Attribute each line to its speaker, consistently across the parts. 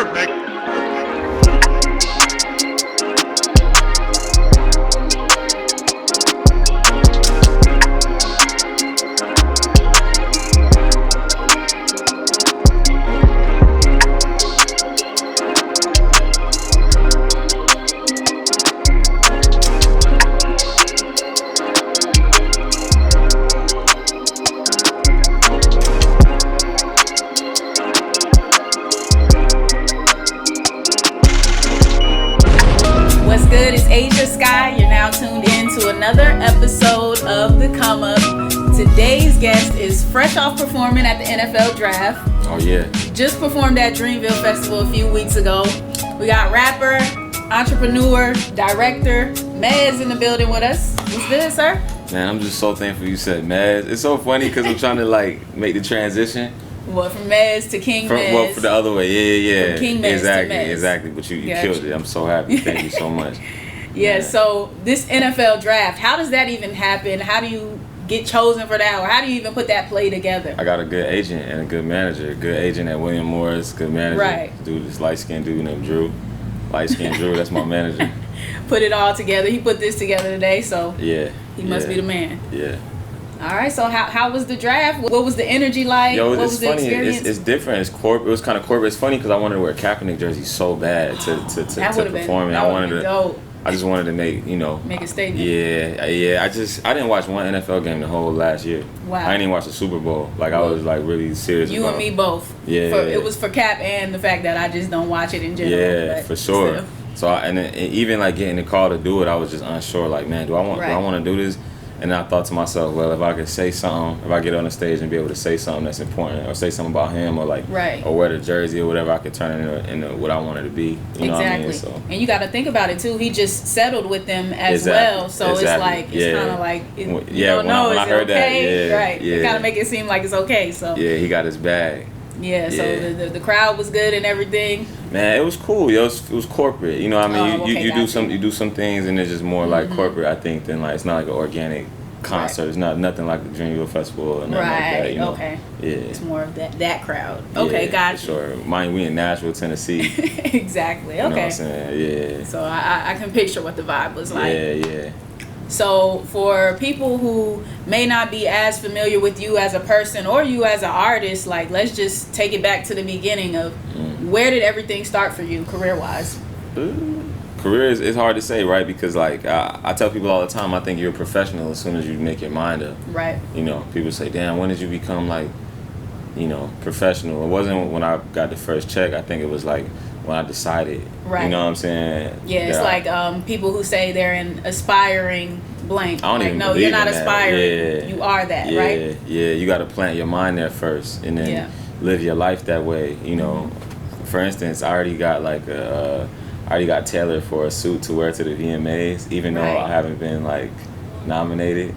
Speaker 1: perfect.
Speaker 2: What's good? It's Ashia Skye. You're now tuned in to another episode of The Come Up. Today's guest is fresh off performing at the NFL Draft.
Speaker 3: Oh, yeah.
Speaker 2: Just performed at Dreamville Festival a few weeks ago. We got rapper, entrepreneur, director, Mez in the building with us. What's good, sir?
Speaker 3: Man, I'm just so thankful you said Mez. It's so funny because I'm trying to make the transition.
Speaker 2: What, from Mez to King Mez?
Speaker 3: Well, for the other way, yeah.
Speaker 2: From King Mez
Speaker 3: exactly,
Speaker 2: to Mez.
Speaker 3: Exactly. But you
Speaker 2: Gotcha.
Speaker 3: killed it. I'm so happy. Thank you so much.
Speaker 2: Yeah,
Speaker 3: Man.
Speaker 2: so this NFL Draft, how does that even happen? How do you get chosen for that? Or how do you even put that play together?
Speaker 3: I got a good agent and a good manager. A good agent at William Morris, good manager.
Speaker 2: Right.
Speaker 3: Dude, this light-skinned dude named Drew. Light-skinned Drew, that's my manager.
Speaker 2: Put it all together. He put this together today, so
Speaker 3: Yeah.
Speaker 2: he must be the man.
Speaker 3: Yeah.
Speaker 2: All right, so how was the draft? What was the energy like?
Speaker 3: Yo,
Speaker 2: what
Speaker 3: it's
Speaker 2: was the
Speaker 3: funny.
Speaker 2: experience?
Speaker 3: It's different. It's corporate. It was kind of corporate. It's funny because I wanted to wear a Kaepernick jersey so bad to
Speaker 2: that would have
Speaker 3: perform.
Speaker 2: been,
Speaker 3: And I wanted to.
Speaker 2: dope.
Speaker 3: I just wanted to make
Speaker 2: a statement.
Speaker 3: Yeah. I didn't watch one NFL game the whole last year.
Speaker 2: Wow.
Speaker 3: I didn't even watch the Super Bowl. I was really serious.
Speaker 2: You
Speaker 3: about
Speaker 2: and me both.
Speaker 3: Yeah.
Speaker 2: It was for Cap and the fact that I just don't watch it in general.
Speaker 3: Yeah,
Speaker 2: but
Speaker 3: for sure.
Speaker 2: still.
Speaker 3: So and even getting the call to do it, I was just unsure. Man, do I want to do this? And I thought to myself, well, if I could say something, if I get on the stage and be able to say something that's important, or say something about him, or or wear the jersey or whatever, I could turn it into what I wanted to be. You know what I mean? So.
Speaker 2: And you got to think about it too. He just settled with them as well, so it's kind of like you don't know. Is it okay? Right. You got to make it seem like it's okay. So
Speaker 3: yeah, he got his bag.
Speaker 2: Yeah, so the crowd was good and everything.
Speaker 3: Man, it was cool. Yo, it was corporate. You know what I mean? You do some things and it's just more like corporate, I think, than it's not like an organic concert. Right. It's nothing like the Dreamville Festival or nothing like that. You know?
Speaker 2: Okay.
Speaker 3: Yeah.
Speaker 2: It's more of that crowd. Okay, gotcha.
Speaker 3: For sure. Mind we in Nashville, Tennessee.
Speaker 2: Exactly. Okay.
Speaker 3: You know what I'm saying? Yeah.
Speaker 2: So I can picture what the vibe was like.
Speaker 3: Yeah.
Speaker 2: So for people who may not be as familiar with you as a person or you as an artist, let's just take it back to the beginning of where did everything start for you career-wise?
Speaker 3: Career is hard to say, right? Because I tell people all the time, I think you're a professional as soon as you make your mind up.
Speaker 2: Right.
Speaker 3: You know, people say, damn, when did you become professional? It wasn't when I got the first check. I think it was when I decided.
Speaker 2: Right.
Speaker 3: You know what I'm saying?
Speaker 2: Yeah, it's people who say they're an aspiring blank.
Speaker 3: I don't even
Speaker 2: no,
Speaker 3: believe
Speaker 2: you're not
Speaker 3: in that.
Speaker 2: aspiring.
Speaker 3: Yeah.
Speaker 2: You are that, right?
Speaker 3: Yeah, you got to plant your mind there first and then live your life that way. You know, for instance, I already got tailored for a suit to wear to the VMAs, even though I haven't been nominated.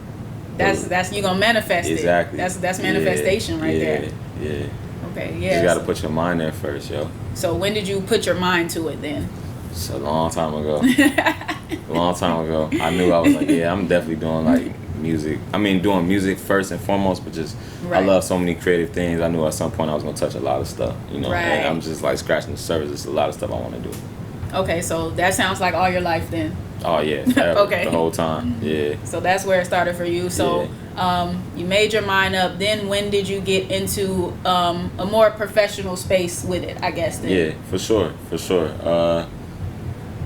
Speaker 2: That's you gonna manifest
Speaker 3: exactly.
Speaker 2: it. That's manifestation right there.
Speaker 3: Yeah.
Speaker 2: Okay. Yeah.
Speaker 3: You got to put your mind there first, yo.
Speaker 2: So when did you put your mind to it then?
Speaker 3: It's a long time ago. I knew I was I'm definitely doing music. I mean, doing music first and foremost, but just I love so many creative things. I knew at some point I was gonna touch a lot of stuff, you know.
Speaker 2: Right.
Speaker 3: And I'm just scratching the surface. There's a lot of stuff I want to do.
Speaker 2: Okay, so that sounds like all your life then.
Speaker 3: Oh yeah, forever,
Speaker 2: okay.
Speaker 3: The whole time, yeah.
Speaker 2: So that's where it started for you. So you made your mind up. Then when did you get into a more professional space with it? I guess. Then?
Speaker 3: Yeah, for sure.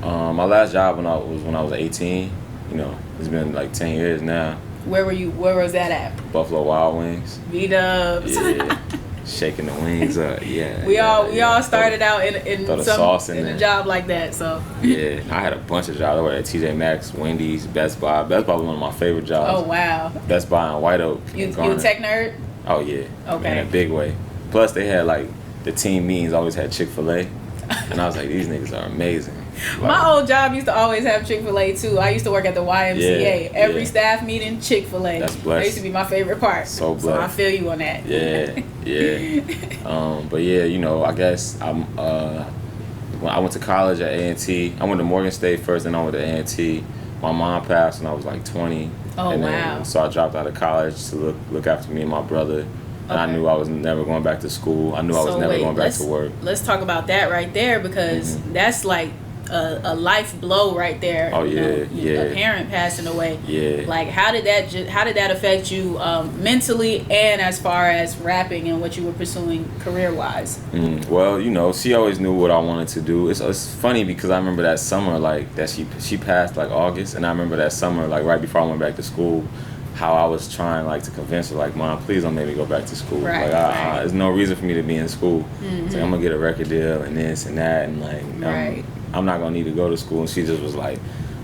Speaker 3: My last job when I was 18. You know, it's been 10 years now.
Speaker 2: Where were you? Where was that at?
Speaker 3: Buffalo Wild Wings.
Speaker 2: V-Dubs.
Speaker 3: Yeah. Shaking the wings up, yeah.
Speaker 2: We all started out in
Speaker 3: a
Speaker 2: job like that, so.
Speaker 3: Yeah, I had a bunch of jobs. I worked at TJ Maxx, Wendy's, Best Buy. Best Buy was one of my favorite jobs.
Speaker 2: Oh wow.
Speaker 3: Best Buy in White Oak.
Speaker 2: You a tech nerd?
Speaker 3: Oh yeah.
Speaker 2: Okay.
Speaker 3: In a big way. Plus they had the team meetings always had Chick-fil-A, and I was like, these niggas are amazing.
Speaker 2: My old job used to always have Chick-fil-A too. I used to work at the YMCA. Every staff meeting, Chick-fil-A.
Speaker 3: That's blessed.
Speaker 2: That used to be my favorite part.
Speaker 3: So blessed.
Speaker 2: So I feel you on that.
Speaker 3: Yeah. But yeah, you know, I guess when I went to college at A&T. I went to Morgan State first, then I went to A&T. My mom passed when I was 20.
Speaker 2: Oh,
Speaker 3: and
Speaker 2: wow.
Speaker 3: So I dropped out of college to look after me and my brother. And I knew I was never going back to school. I knew I was never going back to work.
Speaker 2: Let's talk about that right there, because that's like a life blow right there.
Speaker 3: Oh yeah,
Speaker 2: A parent passing away.
Speaker 3: Yeah.
Speaker 2: Like how did that affect you mentally and as far as rapping and what you were pursuing career wise?
Speaker 3: Well, she always knew what I wanted to do. It's funny because I remember that summer like that she passed like August, and I remember that summer like right before I went back to school, how I was trying like to convince her like, Mom, please don't make me go back to school.
Speaker 2: Right,
Speaker 3: like there's no reason for me to be in school. It's like I'm gonna get a record deal and this and that, and like I'm not gonna need to go to school. And she just was like,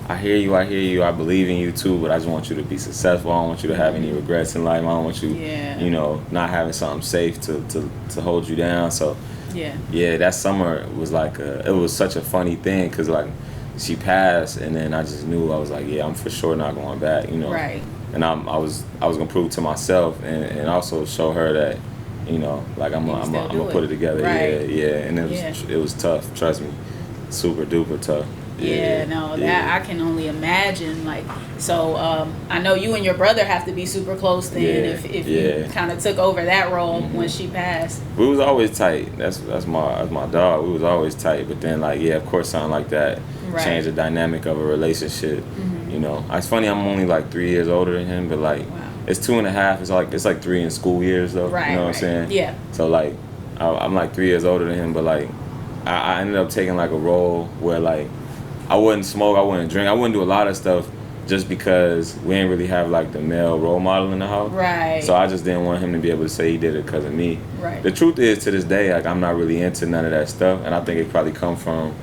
Speaker 3: I hear you, I believe in you too, but I just want you to be successful. I don't want you to have any regrets in life. I don't want you, not having something safe to hold you down. So that summer was like it was such a funny thing, because like she passed, and then I just knew, I was like, I'm for sure not going back,
Speaker 2: Right.
Speaker 3: And I was gonna prove to myself and also show her that, like I'm gonna put it together.
Speaker 2: Right.
Speaker 3: Yeah, and it was tough. Trust me, super duper tough.
Speaker 2: That I can only imagine. Like, so I know you and your brother have to be super close then. If you kind of took over that role when she passed.
Speaker 3: We was always tight. That's my dog. We was always tight. But then of course something like that changed the dynamic of a relationship. It's funny, I'm only like 3 years older than him, but like it's 2.5. It's like 3 in school years though.
Speaker 2: Right.
Speaker 3: You know what I'm saying?
Speaker 2: Yeah.
Speaker 3: So like I'm like 3 years older than him, but like I ended up taking like a role where like I wouldn't smoke, I wouldn't drink, I wouldn't do a lot of stuff just because we didn't really have like the male role model in the house.
Speaker 2: Right.
Speaker 3: So I just didn't want him to be able to say he did it because of me.
Speaker 2: Right.
Speaker 3: The truth is, to this day, like I'm not really into none of that stuff, and I think it probably come from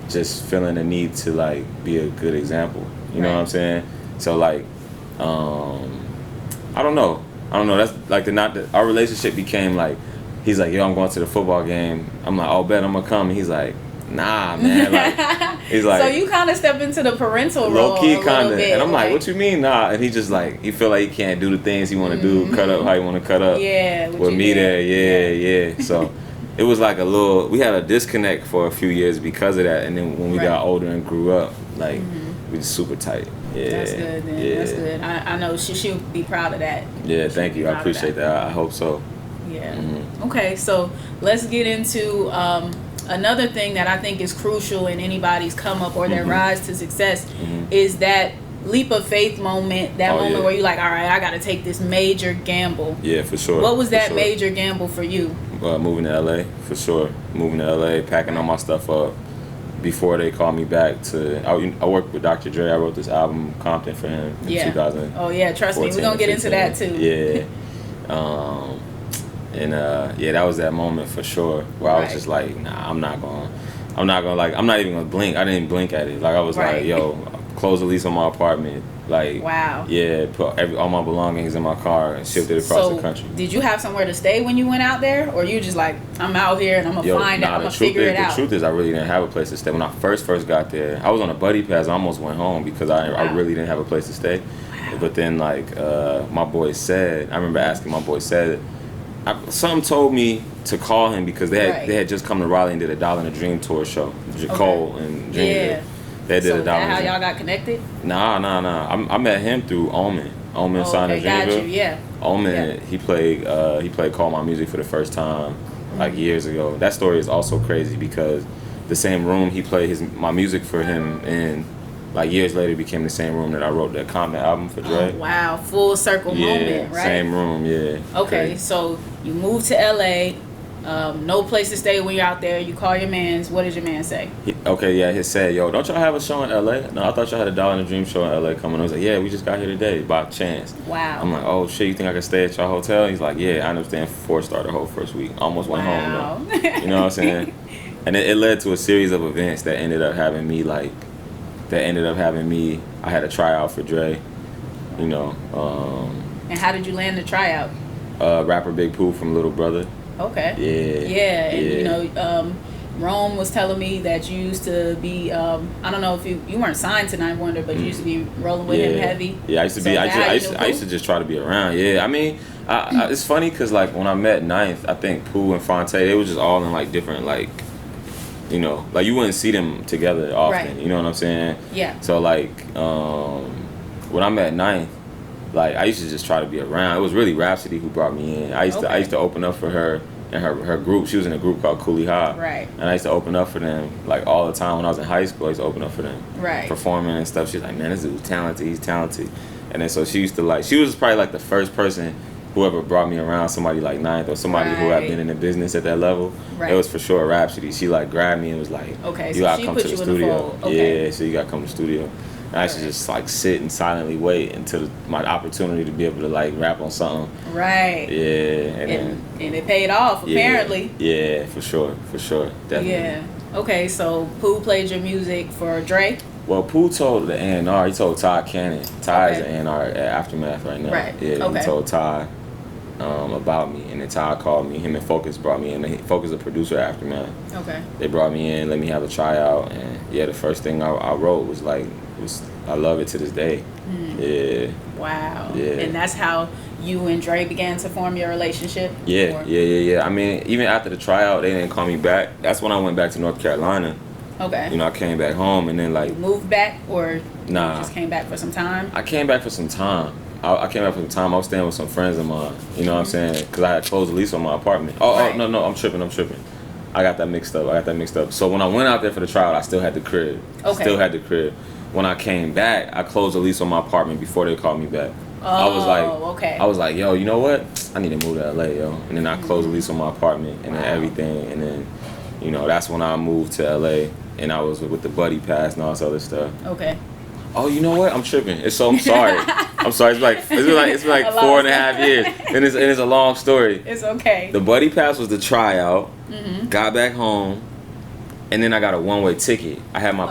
Speaker 3: just feeling the need to like be a good example. You know what I'm saying? So like, I don't know. That's like our relationship became like, he's like, yo, I'm going to the football game. I'm like, oh, bet I'm gonna come. And he's like, nah, man. Like, he's like,
Speaker 2: so you kind of step into the parental role
Speaker 3: low key,
Speaker 2: kind of.
Speaker 3: And I'm like, what you mean, nah? And he just like, he feel like he can't do the things he want to do, cut up how he want to cut up.
Speaker 2: Yeah.
Speaker 3: With me there, yeah. So it was like we had a disconnect for a few years because of that. And then when we got older and grew up, like we was super tight. Yeah.
Speaker 2: That's good, man. Yeah. That's good. I know she'll be proud of that.
Speaker 3: Yeah, thank you. I appreciate that. I hope so.
Speaker 2: Yeah. Okay, so let's get into another thing that I think is crucial in anybody's come up or their rise to success is that leap of faith moment, that moment where you're like, all right, I got to take this major gamble.
Speaker 3: Yeah, for sure.
Speaker 2: What was that major gamble for you?
Speaker 3: Moving to LA, for sure. Moving to LA, packing all my stuff up before they called me back to. I worked with Dr. Dre. I wrote this album, Compton, for him in 2000.
Speaker 2: Oh, yeah, trust me. We're going to get into that, too.
Speaker 3: Yeah. That was that moment for sure where I was just like, nah, I'm not even gonna blink. I didn't blink at it. Like I was like, yo, close the lease on my apartment. Like,
Speaker 2: wow.
Speaker 3: Yeah, put all my belongings in my car and shipped it across the country.
Speaker 2: Did you have somewhere to stay when you went out there, or you just like, I'm out here and I'm gonna find it, I'm gonna figure it out?
Speaker 3: The truth is, I really didn't have a place to stay when I first got there. I was on a buddy pass. I almost went home because I really didn't have a place to stay. But then like my boy said, I remember asking my boy said. Something told me to call him because they had just come to Raleigh and did a Dollar in a Dream tour show. Cole and Dreamville. Yeah. They did a Dollar. Is
Speaker 2: that how y'all got connected?
Speaker 3: Nah. I met him through Omen. Omen signed to Dreamville.
Speaker 2: Got you. Yeah.
Speaker 3: Omen, he played Call My Music for the first time like years ago. That story is also crazy because the same room he played my music for him in. Like years later, became the same room that I wrote that Compton album for Dre.
Speaker 2: Oh, wow, full circle moment, right?
Speaker 3: Same room, yeah.
Speaker 2: Okay, crazy. So you moved to LA, no place to stay when you're out there. You call your mans. What did your man say? He
Speaker 3: said, yo, don't y'all have a show in LA? No, I thought y'all had a Dollar in a Dream show in LA coming. I was like, yeah, we just got here today by chance.
Speaker 2: Wow.
Speaker 3: I'm like, oh shit, you think I can stay at y'all hotel? He's like, yeah, I understand. 4-star the whole first week. Almost went home though. You know what I'm saying? And it led to a series of events that ended up having me I had a tryout for Dre, you know.
Speaker 2: And how did you land the tryout?
Speaker 3: Rapper Big Pooh from Little Brother.
Speaker 2: Okay.
Speaker 3: Yeah.
Speaker 2: And you know, Rome was telling me that you used to be, I don't know if you weren't signed to Ninth Wonder, but you used to be rolling with him heavy.
Speaker 3: Yeah, I used to be. I used to just try to be around. Yeah, I mean, it's funny because like when I met Ninth, I think Pooh and Fonte, they were just all in like different like. You know, like you wouldn't see them together often. Right. You know what I'm saying?
Speaker 2: Yeah.
Speaker 3: So like, when I met Ninth, like, I used to just try to be around. It was really Rhapsody who brought me in. I used to open up for her and her group. She was in a group called Cooley High.
Speaker 2: Right.
Speaker 3: And I used to open up for them, like, all the time. When I was in high school, I used to open up for them.
Speaker 2: Right.
Speaker 3: Performing and stuff. She's like, man, this dude's talented. He's talented. And then so she used to, like, she was probably, like, the first person whoever brought me around somebody like Ninth or somebody who had been in the business at that level. Right. It was for sure Rhapsody. She, like, grabbed me and was like,
Speaker 2: okay,
Speaker 3: you gotta come to the studio.
Speaker 2: Okay.
Speaker 3: Yeah, so you gotta come to the studio. And I should just, like, sit and silently wait until my opportunity to be able to, like, rap on something.
Speaker 2: Right.
Speaker 3: Yeah.
Speaker 2: And it paid off, apparently.
Speaker 3: Yeah, for sure. Definitely.
Speaker 2: Yeah. Okay, so Pooh played your music for Dre?
Speaker 3: Well, Pooh told the A&R, he told Ty Cannon. Ty is the A&R at Aftermath right now.
Speaker 2: Right.
Speaker 3: Yeah, he told Ty about me, and then Ty called me. Him and Focus brought me in. Focus is a producer at Aftermath.
Speaker 2: Okay.
Speaker 3: They brought me in, let me have a tryout, and yeah, the first thing I wrote was like, I love it to this day. Yeah.
Speaker 2: Wow.
Speaker 3: Yeah.
Speaker 2: And that's how you and Dre began to form your relationship?
Speaker 3: Yeah. I mean, even after the tryout, they didn't call me back. That's when I went back to North Carolina.
Speaker 2: Okay.
Speaker 3: You know, I came back home and then like...
Speaker 2: You moved back or
Speaker 3: nah,
Speaker 2: you just came back for some time?
Speaker 3: I came back for some time. I came back for some time. I was staying with some friends of mine. You know what I'm saying? Because I had closed the lease on my apartment. Oh, no, I'm tripping. I got that mixed up. So when I went out there for the tryout, I still had the crib.
Speaker 2: Okay.
Speaker 3: When I came back, I closed the lease on my apartment before they called me back. I was like, yo, you know what? I need to move to LA, yo. And then I closed the lease on my apartment and then everything. And then, you know, that's when I moved to LA. And I was with the buddy pass and all this other stuff.
Speaker 2: Okay.
Speaker 3: Oh, you know what? I'm tripping. I'm sorry. I'm sorry. It's like 4.5 years. And it's a long story.
Speaker 2: It's okay.
Speaker 3: The buddy pass was the tryout. Got back home. And then I got a one-way ticket. I had my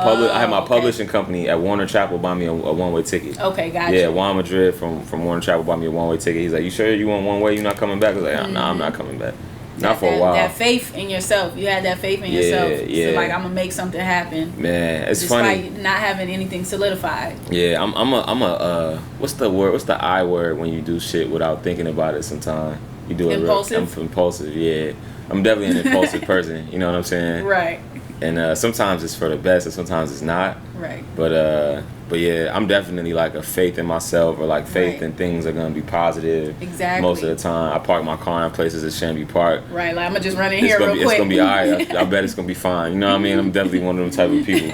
Speaker 3: publishing company at Warner Chappell buy me a one-way ticket.
Speaker 2: Okay, gotcha.
Speaker 3: Yeah, Juan Madrid from Warner Chappell bought me a one-way ticket. He's like, you sure you want one way? You're not coming back? I was like, nah, I'm not coming back. Not for a while. That
Speaker 2: faith in yourself. You had that faith in yourself. Yeah. So like, I'm gonna make something happen.
Speaker 3: Man, it's funny.
Speaker 2: Despite not having anything solidified.
Speaker 3: Yeah, I'm a what's the word? What's the I word when you do shit without thinking about it? Sometimes you do it.
Speaker 2: Impulsive.
Speaker 3: I'm impulsive. Yeah, I'm definitely an impulsive person. You know what I'm saying?
Speaker 2: Right.
Speaker 3: And sometimes it's for the best, and sometimes it's not.
Speaker 2: Right.
Speaker 3: But yeah, I'm definitely like a faith in myself, or like faith in things are gonna be positive.
Speaker 2: Exactly.
Speaker 3: Most of the time, I park my car in places that shouldn't be parked.
Speaker 2: Right. Like, I'm gonna just run in here real quick.
Speaker 3: It's gonna be alright. I bet it's gonna be fine. You know what I mean? I'm definitely one of them type of people.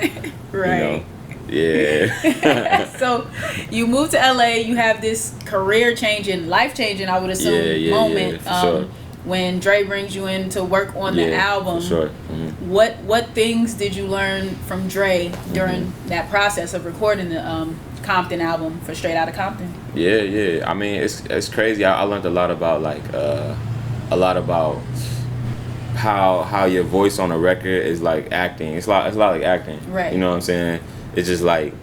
Speaker 2: Right.
Speaker 3: You know? Yeah.
Speaker 2: So you moved to LA. You have this career-changing, life-changing, I would assume, moment.
Speaker 3: Yeah, for sure.
Speaker 2: When Dre brings you in to work on the album.
Speaker 3: For sure.
Speaker 2: What things did you learn from Dre during that process of recording the Compton album for Straight Outta Compton?
Speaker 3: Yeah. I mean, it's crazy. I learned a lot about how your voice on a record is like acting. It's a lot like acting.
Speaker 2: Right.
Speaker 3: You know what I'm saying? It's just like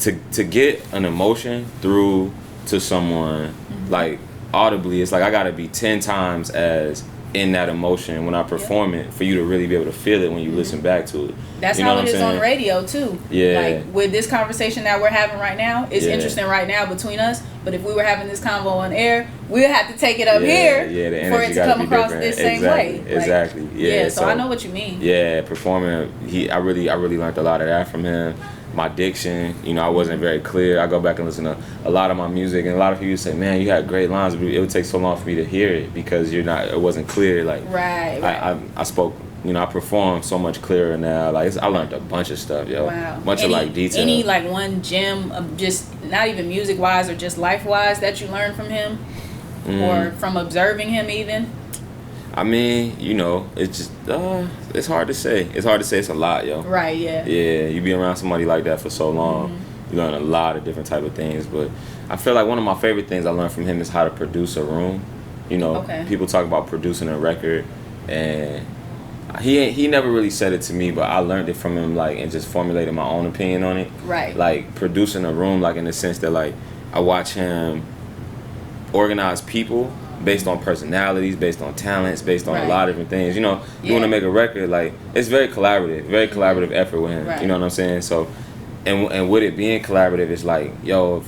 Speaker 3: to get an emotion through to someone like audibly, it's like I gotta be 10 times as in that emotion when I perform it for you to really be able to feel it when you listen back to it.
Speaker 2: That's how it is on radio too.
Speaker 3: Yeah.
Speaker 2: Like with this conversation that we're having right now, it's interesting right now between us. But if we were having this convo on air, we'll have to take it up here for it to come across this same way.
Speaker 3: Exactly.
Speaker 2: Like,
Speaker 3: yeah.
Speaker 2: So I know what you mean.
Speaker 3: Yeah, performing. I really learned a lot of that from him. My diction, you know, I wasn't very clear. I go back and listen to a lot of my music, and a lot of people say, "Man, you had great lines," but it would take so long for me to hear it because it wasn't clear. Like,
Speaker 2: right.
Speaker 3: I spoke, you know, I perform so much clearer now. Like, I learned a bunch of stuff, yo.
Speaker 2: Wow.
Speaker 3: Bunch of like detail.
Speaker 2: Any like one gem of just not even music wise or just life wise that you learned from him, or from observing him even.
Speaker 3: I mean, you know, it's just it's hard to say. It's a lot, yo.
Speaker 2: Right, yeah.
Speaker 3: Yeah, you be around somebody like that for so long, you learn a lot of different type of things. But I feel like one of my favorite things I learned from him is how to produce a room. You know, people talk about producing a record, and he never really said it to me, but I learned it from him, like, and just formulated my own opinion on it.
Speaker 2: Right.
Speaker 3: Like producing a room, like in the sense that like I watch him organize people based on personalities, based on talents, based on a lot of different things. You know, you want to make a record, like, it's very collaborative effort with him. Right. You know what I'm saying? So, and with it being collaborative, it's like, yo,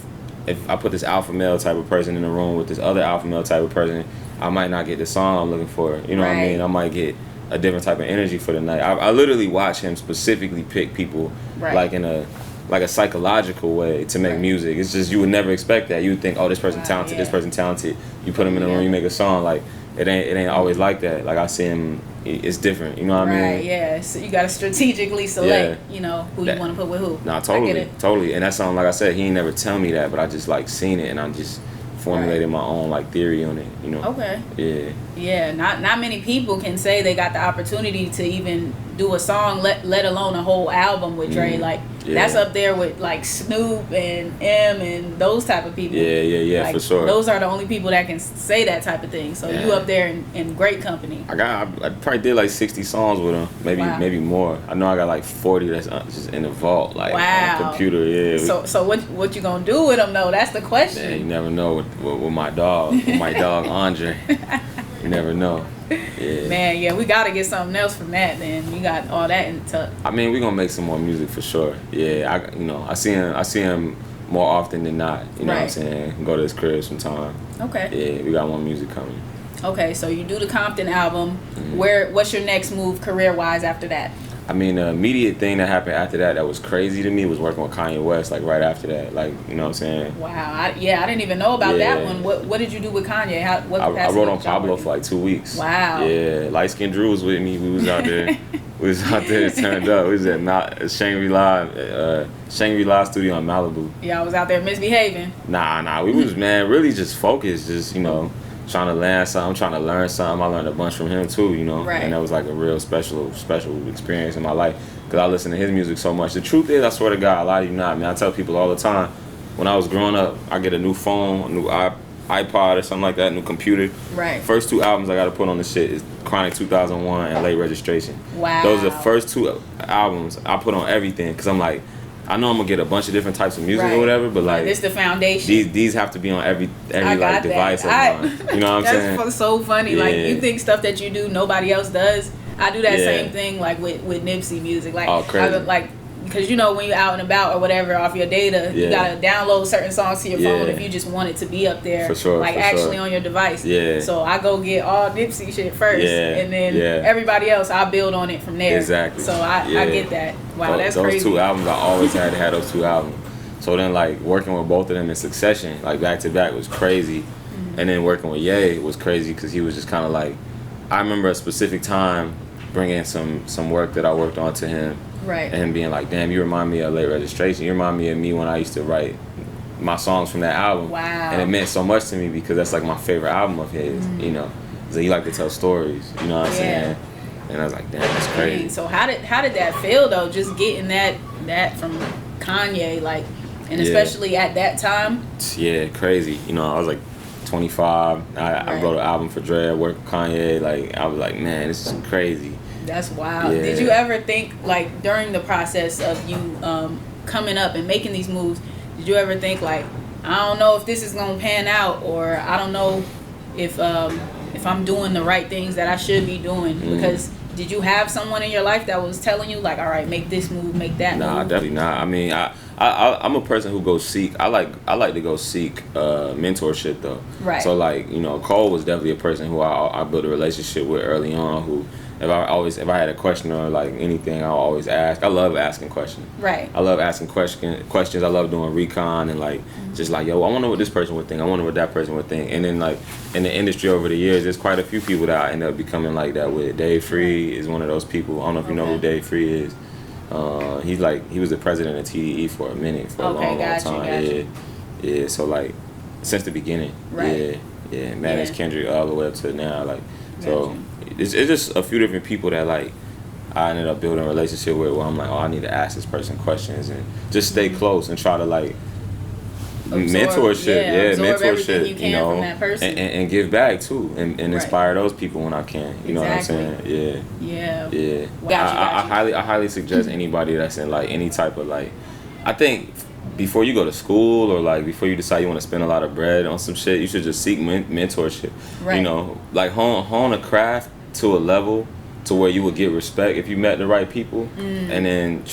Speaker 3: if I put this alpha male type of person in the room with this other alpha male type of person, I might not get the song I'm looking for. You know what I mean? I might get a different type of energy for the night. I literally watch him specifically pick people, like in a like a psychological way to make music. It's just you would never expect that. You would think, oh, this person talented, this person talented. You put them in the room, you make a song. Like it ain't always like that. Like I see him, it's different. You know what I mean?
Speaker 2: Right. Yeah. So you gotta strategically select. You know who you want to put with who.
Speaker 3: Nah, totally. And that's something, like I said, he ain't never tell me that, but I just like seen it and I just formulated my own like theory on it. You know?
Speaker 2: Okay.
Speaker 3: Yeah.
Speaker 2: Yeah. Not many people can say they got the opportunity to even do a song, let alone a whole album with Dre. Like that's up there with like Snoop and M and those type of people.
Speaker 3: Yeah,
Speaker 2: like,
Speaker 3: for sure.
Speaker 2: Those are the only people that can say that type of thing. So you up there in great company.
Speaker 3: I probably did like 60 songs with him, maybe more. I know I got like 40 that's just in the vault, like on the computer. Yeah.
Speaker 2: So what you gonna do with them though? That's the question.
Speaker 3: Man, you never know with my dog, Andre. You never know. Yeah.
Speaker 2: Man, we gotta get something else from that. Then you got all that in tuck.
Speaker 3: I mean, we gonna make some more music for sure. Yeah, I see him more often than not. You know what I'm saying? Go to his crib sometime. Okay. Yeah, we got more music coming.
Speaker 2: Okay, so you do the Compton album. What's your next move career wise after that?
Speaker 3: I mean, the immediate thing that happened after that was crazy to me was working with Kanye West, like right after that. Like, you know what I'm saying?
Speaker 2: Wow. I didn't even know about that one. What did you do with Kanye?
Speaker 3: I wrote on Pablo for like 2 weeks.
Speaker 2: Wow.
Speaker 3: Yeah. Light Skin Drew was with me. We was out there. Turned up. We was at Shangri-La studio in Malibu.
Speaker 2: Yeah, I was out there misbehaving.
Speaker 3: Nah. We was, man, really just focused. Just, you know, trying to learn something, trying to learn something. I learned a bunch from him too, you know, and that was like a real special experience in my life because I listen to his music so much. The truth is, I swear to God, I lie to you not, man. I tell people all the time, when I was growing up, I get a new phone, a new iPod or something like that, new computer. Right. First 2 albums I got to put on the shit is Chronic 2001 and Late Registration. Wow. Those are the first 2 albums I put on everything because I'm like, I know I'm gonna get a bunch of different types of music or whatever, but like
Speaker 2: it's the foundation.
Speaker 3: These have to be on every like device of mine. You know what I'm saying?
Speaker 2: That's so funny. Yeah. Like you think stuff that you do nobody else does. I do that same thing like with Nipsey music. Like crazy. Because you know when you're out and about or whatever off your data, you gotta download certain songs to your phone if you just want it to be up there, for sure, like actually on your device. Yeah. So I go get all Nipsey shit first, and then everybody else I build on it from there. Exactly. So I get that. Wow, that's crazy.
Speaker 3: Those 2 albums I always had to have those 2 albums. So then like working with both of them in succession, like back to back, was crazy, and then working with Ye was crazy because he was just kind of like, I remember a specific time bringing some work that I worked on to him. Right. And him being like, damn, you remind me of Late Registration. You remind me of me when I used to write my songs from that album. Wow. And it meant so much to me because that's like my favorite album of his, you know. So he like to tell stories, you know what I'm saying? And I was like, damn, that's crazy.
Speaker 2: So how did that feel though, just getting that from Kanye, like, and especially at that time?
Speaker 3: Yeah, crazy. You know, I was like 25. I wrote an album for Dre. I worked with Kanye. Like, I was like, man, this is crazy.
Speaker 2: That's wild. Yeah. Did you ever think, like, during the process of you coming up and making these moves, did you ever think, like, I don't know if this is going to pan out, or I don't know if I'm doing the right things that I should be doing? Because did you have someone in your life that was telling you, like, all right, make this move, make that move?
Speaker 3: Nah, definitely not. I mean, I'm a person who goes seek. I like to go seek mentorship though. Right. So like, you know, Cole was definitely a person who I built a relationship with early on. Who if I had a question or like anything, I'll always ask. I love asking questions. Right. I love asking questions. I love doing recon and like just like, yo, I wonder what this person would think. I wonder what that person would think. And then like in the industry over the years, there's quite a few people that I end up becoming like that with. Dave Free is one of those people. I don't know if you know who Dave Free is. He was the president of TDE for a minute, for a long time. Yeah. So like since the beginning. Right. Yeah. Managed Kendrick all the way up to now. Like so it's just a few different people that like I ended up building a relationship with where I'm like, oh, I need to ask this person questions and just stay close and try to like mentorship, you know, from that person. And give back too, and inspire those people when I can. You know what I'm saying? Yeah. I highly suggest anybody that's in like any type of like, I think before you go to school or like before you decide you want to spend a lot of bread on some shit, you should just seek mentorship. Right. You know, like hone a craft to a level to where you would get respect if you met the right people, and then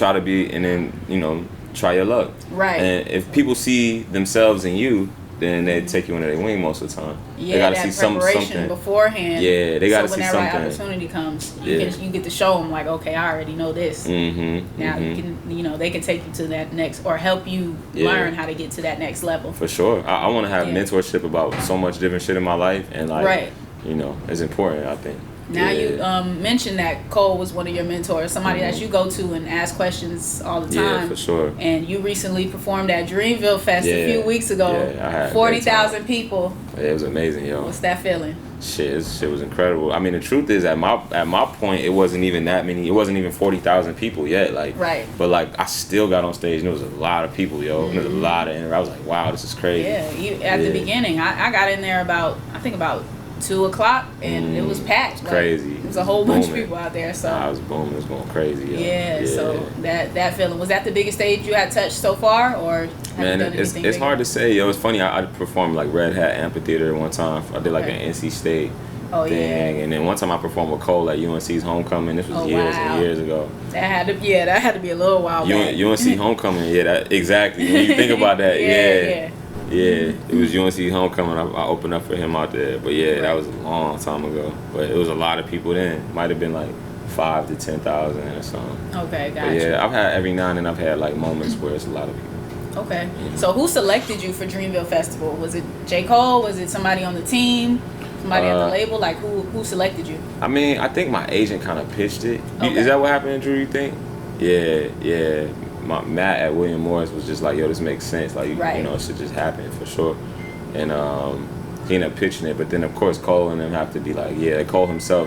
Speaker 3: you know, try your luck. Right. And if people see themselves in you, then they take you under their wing most of the time.
Speaker 2: Yeah,
Speaker 3: they gotta
Speaker 2: that
Speaker 3: see something
Speaker 2: beforehand.
Speaker 3: Yeah, they gotta
Speaker 2: so
Speaker 3: see
Speaker 2: when
Speaker 3: something.
Speaker 2: that right opportunity comes, you get to show them like, okay, I already know this. Now you can, they can take you to that next, or help you learn how to get to that next level.
Speaker 3: For sure, I want to have mentorship about so much different shit in my life, and like, it's important, I think.
Speaker 2: Now you mentioned that Cole was one of your mentors, somebody that you go to and ask questions all the time.
Speaker 3: Yeah, for sure.
Speaker 2: And you recently performed at Dreamville Fest a few weeks ago.
Speaker 3: Yeah, I had
Speaker 2: 40,000 people.
Speaker 3: Yeah, it was amazing, yo.
Speaker 2: What's that feeling?
Speaker 3: Shit was incredible. I mean, the truth is, at my point, it wasn't even that many. It wasn't even 40,000 people yet. Like, but like, I still got on stage and there was a lot of people, yo. And there was a lot of energy. I was like, wow, this is crazy.
Speaker 2: Yeah, at the beginning, I got in there about 2:00, and it was packed. Like,
Speaker 3: crazy.
Speaker 2: There was a whole bunch of people out there. So
Speaker 3: I was booming. It was going crazy. Yo.
Speaker 2: Yeah. So that feeling, was that the biggest stage you had touched so far, or have
Speaker 3: man,
Speaker 2: you done anything
Speaker 3: it's
Speaker 2: bigger?
Speaker 3: hard to say, yo. It's funny. I performed like Red Hat Amphitheater one time. I did like an NC State thing, and then one time I performed with Cole at UNC's homecoming. This was years and years ago.
Speaker 2: That had to be a little while back.
Speaker 3: UNC homecoming, exactly. When you think about that, Yeah, it was UNC homecoming. I opened up for him out there, but that was a long time ago. But it was a lot of people then. Might have been like 5,000 to 10,000 or something.
Speaker 2: Okay, gotcha.
Speaker 3: But yeah, I've had every now and then I've had like moments where it's a lot of people.
Speaker 2: Okay, so who selected you for Dreamville Festival? Was it J. Cole? Was it somebody on the team? Somebody at the label? Like who selected you?
Speaker 3: I mean, I think my agent kind of pitched it.
Speaker 2: Okay.
Speaker 3: Is that what happened, Drew? You think? Yeah. Matt at William Morris was just like, yo, this makes sense. Like, it should just happen for sure. And he ended up pitching it. But then, of course, Cole and them have to be like, Cole himself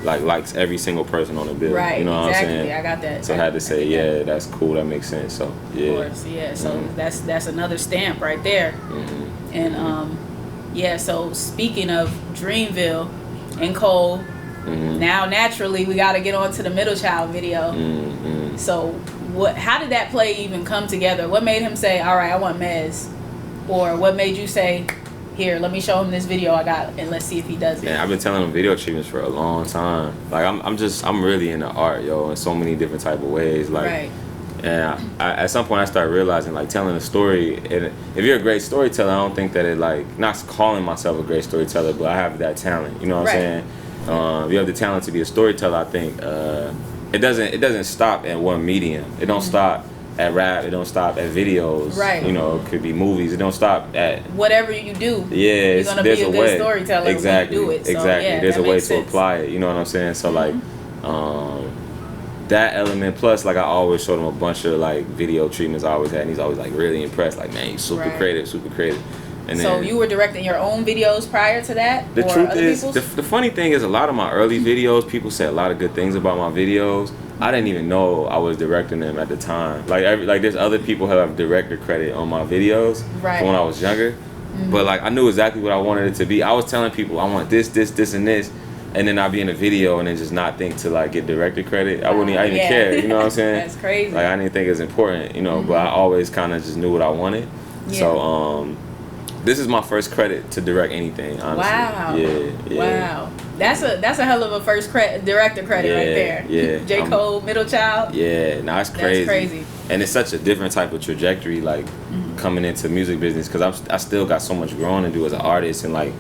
Speaker 3: likes every single person on the bill.
Speaker 2: Right,
Speaker 3: you know what
Speaker 2: exactly.
Speaker 3: I'm saying?
Speaker 2: I got that.
Speaker 3: So I had to say, that's cool. That makes sense. So, yeah.
Speaker 2: Of course, yeah. So that's another stamp right there. And, so speaking of Dreamville and Cole, now naturally we got to get on to the Middle Child video. So how did that play even come together? What made him say, all right, I want Mez? Or what made you say, here, let me show him this video I got and let's see if he does it?
Speaker 3: Yeah, I've been telling him video treatments for a long time. Like, I'm really into art, yo, in so many different type of ways. Like, and at some point I started realizing, like, telling a story, and if you're a great storyteller, I don't think that not calling myself a great storyteller, but I have that talent, you know what I'm saying? You have the talent to be a storyteller. I think it doesn't stop at one medium. It don't stop at rap. It don't stop at videos. Right. It could be movies. It don't stop at
Speaker 2: whatever you do.
Speaker 3: Yeah,
Speaker 2: you're gonna be a good storyteller.
Speaker 3: Exactly.
Speaker 2: When you do it. So,
Speaker 3: exactly. There's a way to apply it. You know what I'm saying? So like, that element plus like I always showed him a bunch of like video treatments I always had, and he's always like really impressed. Like, man, you're super creative. And
Speaker 2: so you were directing your own videos prior to that?
Speaker 3: The truth is, the funny thing is, a lot of my early videos, people say a lot of good things about my videos. I didn't even know I was directing them at the time. Like there's other people who have director credit on my videos from when I was younger. But like I knew exactly what I wanted it to be. I was telling people I want this, and this, and then I'd be in a video and then just not think to like get director credit. I didn't even care. You know what I'm saying?
Speaker 2: That's crazy.
Speaker 3: Like I didn't think it was important, but I always kind of just knew what I wanted. Yeah. So this is my first credit to direct anything, honestly.
Speaker 2: Wow.
Speaker 3: Yeah.
Speaker 2: Wow. That's a hell of a first director credit right there.
Speaker 3: Yeah.
Speaker 2: J. Cole, Middle Child.
Speaker 3: Yeah, it's crazy.
Speaker 2: That's crazy.
Speaker 3: And it's such a different type of trajectory, like coming into music business, because I still got so much growing to do as an artist and like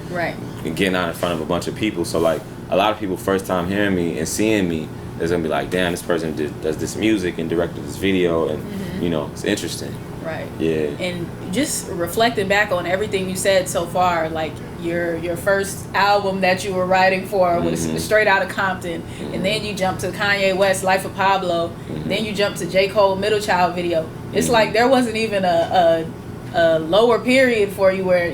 Speaker 3: getting out in front of a bunch of people. So like a lot of people first time hearing me and seeing me, they're gonna be like, damn, this person does this music and directed this video, and it's interesting.
Speaker 2: Right.
Speaker 3: Yeah.
Speaker 2: And just reflecting back on everything you said so far, like your first album that you were writing for was Straight Outta Compton, and then you jumped to Kanye West, Life of Pablo, then you jumped to J. Cole, Middle Child video. It's like there wasn't even a lower period for you where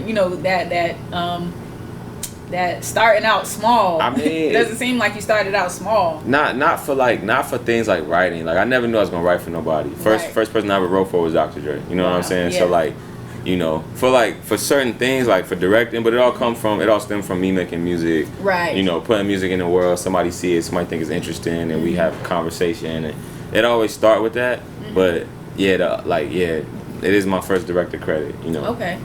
Speaker 2: that starting out small. I mean, it doesn't seem like you started out small.
Speaker 3: Not for things like writing. Like I never knew I was gonna write for nobody. First person I ever wrote for was Dr. Dre. You know what I'm saying? Yeah. So like, for certain things, like for directing, but it all stemmed from me making music. Right. Putting music in the world. Somebody see it. Somebody think it's interesting, and we have a conversation. And it always start with that. But it is my first director credit,
Speaker 2: Okay.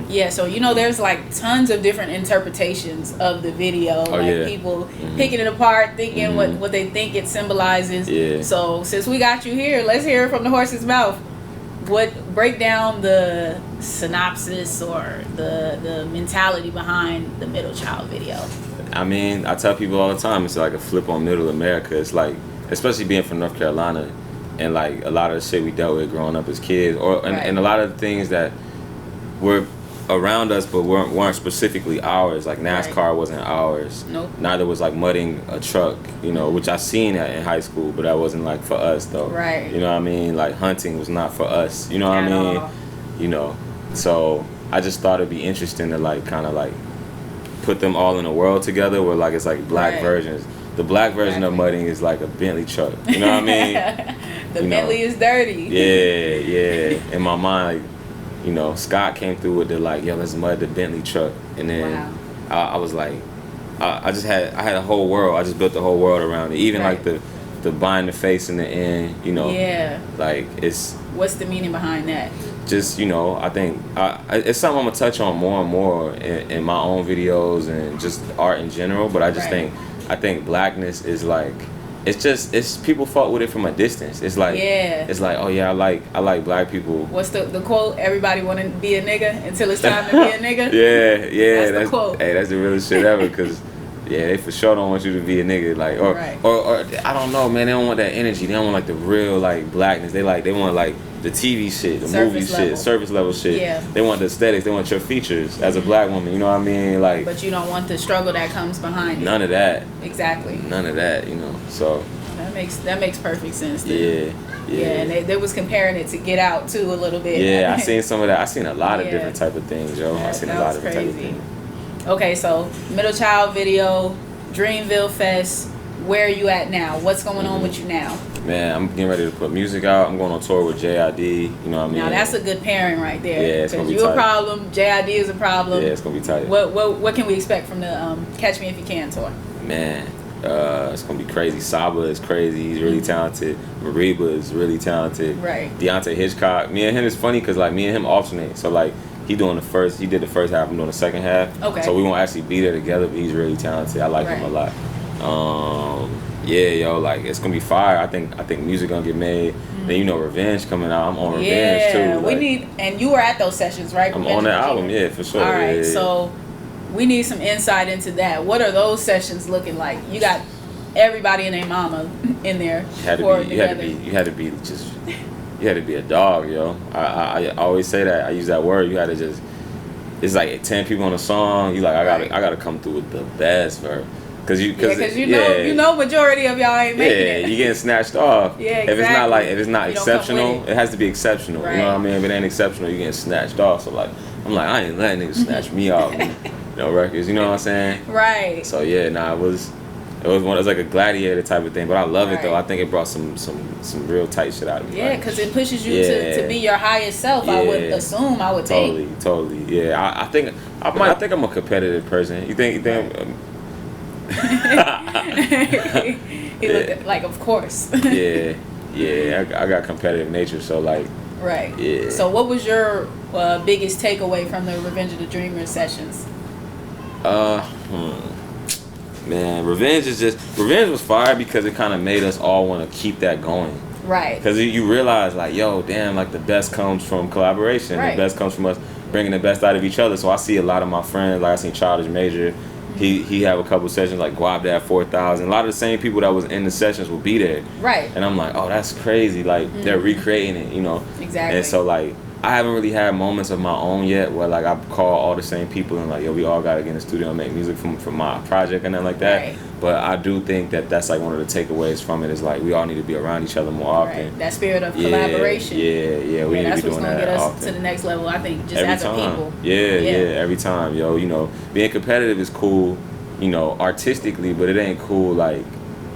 Speaker 2: Yeah, so there's like tons of different interpretations of the video. People picking it apart, thinking what they think it symbolizes. Yeah. So since we got you here, let's hear it from the horse's mouth. What break down the synopsis or the mentality behind the Middle Child video.
Speaker 3: I mean, I tell people all the time, it's like a flip on Middle America. It's like, especially being from North Carolina, and like a lot of the shit we dealt with growing up as kids, and a lot of the things that were around us but weren't specifically ours. Like NASCAR wasn't ours.
Speaker 2: Nope.
Speaker 3: Neither was like mudding a truck, you know, which I seen that in high school, but that wasn't like for us though.
Speaker 2: Right.
Speaker 3: You know what I mean? Like hunting was not for us. You know what I mean?
Speaker 2: All.
Speaker 3: You know. So I just thought it'd be interesting to like kind of like put them all in a world together where like it's like black versions. The black version of mudding is like a Bentley truck. You know what I mean?
Speaker 2: The Bentley is dirty.
Speaker 3: Yeah. In my mind, like, you know, Scott came through with the like, yo, let's mud the Bentley truck, and then I was like, I had a whole world. I just built the whole world around it. Even like the buying the face in the end, you know.
Speaker 2: Yeah.
Speaker 3: Like it's.
Speaker 2: What's the meaning behind that?
Speaker 3: Just, you know, I think it's something I'm gonna touch on more and more in my own videos and just art in general. But I just think blackness is like. It's people fuck with it from a distance. It's like it's like, oh yeah, I like black people.
Speaker 2: What's the quote? Everybody want to be a nigga until it's time to be a nigga.
Speaker 3: yeah.
Speaker 2: That's the quote.
Speaker 3: Hey, that's the realest shit ever. Cause they for sure don't want you to be a nigga. Like or I don't know, man. They don't want that energy. They don't want like the real like blackness. They want like the TV shit, the movie shit, surface level shit.
Speaker 2: Yeah.
Speaker 3: They want the aesthetics. They want your features as a black woman. You know what I mean? Like.
Speaker 2: But you don't want the struggle that comes behind it.
Speaker 3: None of that.
Speaker 2: Exactly.
Speaker 3: None of that. You know. So.
Speaker 2: That makes perfect sense. Too.
Speaker 3: Yeah.
Speaker 2: And they was comparing it to Get Out too a little bit.
Speaker 3: Yeah, I seen some of that. I seen a lot of different type of things, yo. I seen a lot of different type of things.
Speaker 2: Okay, so Middle Child video, Dreamville Fest. Where are you at now? What's going on with you now?
Speaker 3: Man, I'm getting ready to put music out. I'm going on tour with JID. You know what I mean?
Speaker 2: Now that's a good pairing right there.
Speaker 3: Yeah, it's gonna be
Speaker 2: you
Speaker 3: tight.
Speaker 2: a problem, JID is a problem.
Speaker 3: Yeah, it's gonna be tight.
Speaker 2: What can we expect from the Catch Me If You Can tour?
Speaker 3: Man, it's gonna be crazy. Saba is crazy. He's really talented. Mariba is really talented.
Speaker 2: Right.
Speaker 3: Deontay Hitchcock. Me and him is funny because like me and him alternate. So like he did the first half. I'm doing the second half.
Speaker 2: Okay.
Speaker 3: So we won't actually be there together, but he's really talented. I like him a lot. Yeah, yo, like it's gonna be fire. I think music gonna get made. Then you know, Revenge coming out. I'm on Revenge too.
Speaker 2: Yeah,
Speaker 3: like,
Speaker 2: and you were at those sessions, right?
Speaker 3: I'm on that album, yeah, for sure.
Speaker 2: All right,
Speaker 3: yeah.
Speaker 2: so we need some insight into that. What are those sessions looking like? You got everybody and their mama in there.
Speaker 3: You had to be a dog, yo. I always say that. I use that word. You had to just. It's like 10 people on a song. You like I gotta come through with the best verse. Cause you know majority of y'all ain't making it. Yeah, you getting snatched off.
Speaker 2: Yeah, exactly.
Speaker 3: If it's not exceptional, it has to be exceptional.
Speaker 2: Right.
Speaker 3: You know what I mean? If it ain't exceptional, you getting snatched off. So like, I'm like, I ain't letting niggas snatch me off. Records. You know what I'm saying?
Speaker 2: Right.
Speaker 3: So yeah, it was like a gladiator type of thing. But I love it though. I think it brought some real tight shit out of me.
Speaker 2: Yeah, because it pushes you to be your highest self. Yeah. I would assume. I would think.
Speaker 3: Totally. Yeah, I think I'm a competitive person. You think?
Speaker 2: He looked like, of course.
Speaker 3: yeah. I got competitive nature, so like.
Speaker 2: Right.
Speaker 3: Yeah.
Speaker 2: So, what was your biggest takeaway from the Revenge of the Dreamers sessions?
Speaker 3: Man, Revenge was fire because it kind of made us all want to keep that going.
Speaker 2: Right.
Speaker 3: Because you realize, like, yo, damn, like the best comes from collaboration. Right. The best comes from us bringing the best out of each other. So I see a lot of my friends, like I seen Childish Major. He have a couple sessions like Guap Dad 4000. A lot of the same people that was in the sessions will be there. Right. And I'm like, oh, that's crazy. Like they're recreating it, you know. Exactly. And so like I haven't really had moments of my own yet where like I call all the same people and like, yo, we all gotta get in the studio and make music from my project and nothing like that. Right. But I do think that's like one of the takeaways from it is like we all need to be around each other more often. Right. That spirit of collaboration. Yeah, we need to be doing that often. That's what's gonna get us to the next level, I think, just as a people. Yeah, every time, yo. You know, being competitive is cool, you know, artistically, but it ain't cool like,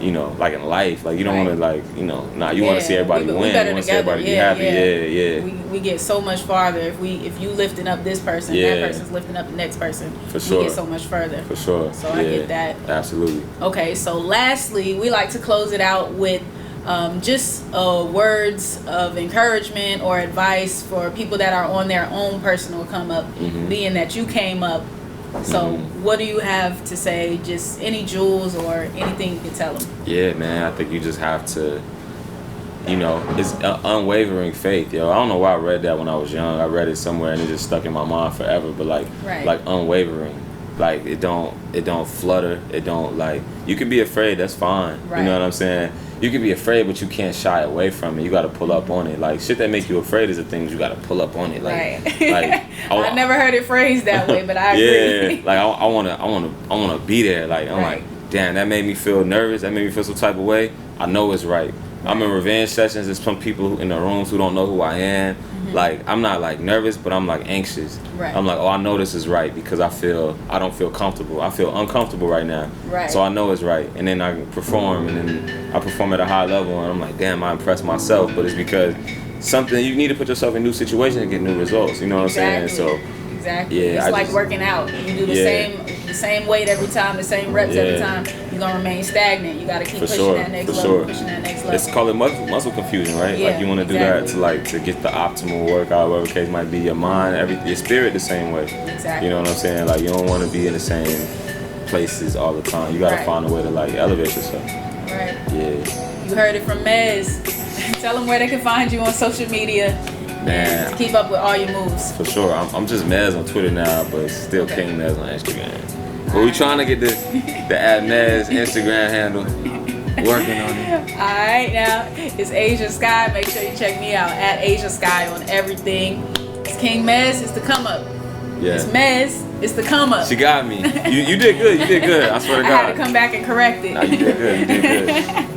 Speaker 3: you know, like in life. Like you don't want to like, you know, you want to see everybody win. You want to see everybody be happy. Yeah. We get so much farther if you lifting up this person, that person's lifting up the next person. For sure. We get so much further. For sure. So I get that. Absolutely. Okay, so lastly, we like to close it out with just words of encouragement or advice for people that are on their own personal come up, being that you came up. So what do you have to say? Just any jewels or anything you can tell them? Yeah, man, I think you just have to you know, it's unwavering faith, yo. I don't know why I read that when I was young. I read it somewhere and it just stuck in my mind forever. But like unwavering, like it don't flutter. It don't like, you can be afraid. That's fine. Right. You know what I'm saying? You can be afraid, but you can't shy away from it. You got to pull up on it. Like shit that make you afraid is the things you got to pull up on it. Like, like
Speaker 2: I never heard it phrased that way, but I agree.
Speaker 3: Yeah, like I wanna be there. Like I'm like, damn, that made me feel nervous. That made me feel some type of way. I know it's right. I'm in revenge sessions. There's some people in the rooms who don't know who I am. Like I'm not like nervous, but I'm like anxious. Right. I'm like, oh, I know this is right because I don't feel comfortable. I feel uncomfortable right now. Right. So I know it's right, and then I perform, and then I perform at a high level, and I'm like, damn, I impressed myself. But it's because something, you need to put yourself in new situations and get new results. You know what I'm saying? So.
Speaker 2: Exactly. Yeah, it's like working out. You do the same weight every time, the same reps every time. You're gonna remain stagnant. You gotta keep pushing that next level, pushing that next level.
Speaker 3: It's called muscle confusion, right? Yeah, like you want to do that to get the optimal workout, whatever the case might be. Your mind, your spirit, the same way. Exactly. You know what I'm saying? Like you don't want to be in the same places all the time. You gotta find a way to like elevate yourself. Right. Yeah.
Speaker 2: You heard it from Mez. Tell them where they can find you on social media.
Speaker 3: Man,
Speaker 2: to keep up with all your moves.
Speaker 3: For sure. I'm just Mez on Twitter now, but still King Mez on Instagram. But we trying to get the at Mez Instagram handle. Working on it.
Speaker 2: Alright, now it's Ashia Skye. Make sure you check me out at Ashia Skye on everything. It's King Mez, it's the come up. Yeah. It's Mez, it's the come up.
Speaker 3: She got me. You did good, I swear to God.
Speaker 2: I had to come back and correct it.
Speaker 3: Nah, you did good.